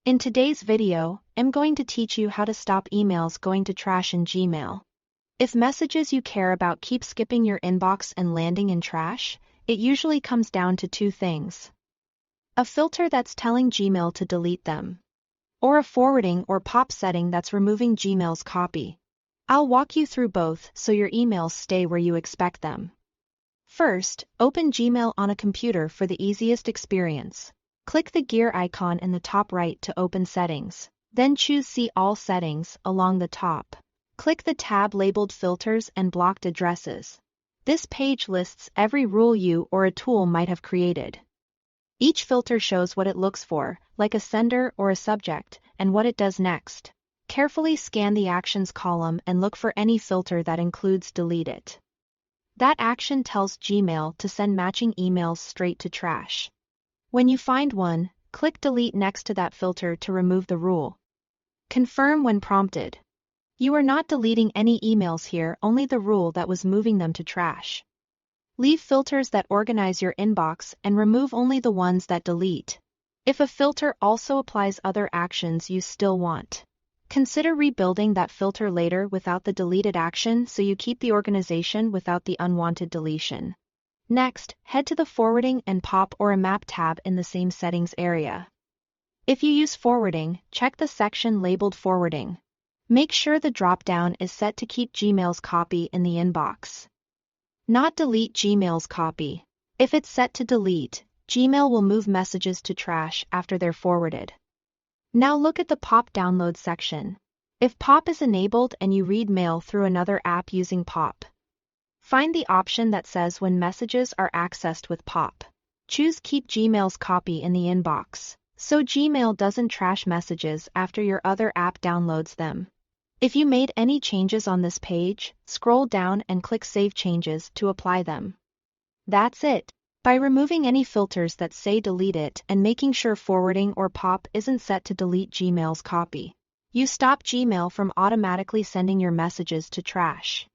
In today's video, I'm going to teach you how to stop emails going to trash in Gmail. If messages you care about keep skipping your inbox and landing in trash, it usually comes down to two things: a filter that's telling Gmail to delete them, or a forwarding or pop setting that's removing Gmail's copy. I'll walk you through both so your emails stay where you expect them. First, open Gmail on a computer for the easiest experience. Click the gear icon in the top right to open Settings. Then choose See All Settings along the top. Click the tab labeled Filters and Blocked Addresses. This page lists every rule you or a tool might have created. Each filter shows what it looks for, like a sender or a subject, and what it does next. Carefully scan the Actions column and look for any filter that includes Delete It. That action tells Gmail to send matching emails straight to trash. When you find one, click Delete next to that filter to remove the rule. Confirm when prompted. You are not deleting any emails here, only the rule that was moving them to trash. Leave filters that organize your inbox and remove only the ones that delete. If a filter also applies other actions you still want, consider rebuilding that filter later without the deleted action so you keep the organization without the unwanted deletion. Next, head to the Forwarding and Pop or a Map tab in the same settings area. If you use forwarding, check the section labeled Forwarding. Make sure the drop-down is set to keep Gmail's copy in the inbox, not delete Gmail's copy. If it's set to delete, Gmail will move messages to trash after they're forwarded. Now look at the Pop download section. If Pop is enabled and you read mail through another app using Pop, find the option that says when messages are accessed with Pop. Choose Keep Gmail's copy in the inbox, so Gmail doesn't trash messages after your other app downloads them. If you made any changes on this page, scroll down and click Save Changes to apply them. That's it. By removing any filters that say delete it and making sure forwarding or pop isn't set to delete Gmail's copy, you stop Gmail from automatically sending your messages to trash.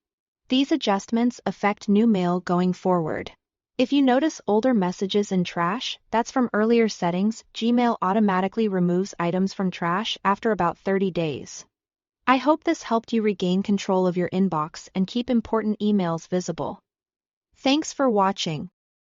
These adjustments affect new mail going forward. If you notice older messages in trash, that's from earlier settings. Gmail automatically removes items from trash after about 30 days. I hope this helped you regain control of your inbox and keep important emails visible. Thanks for watching.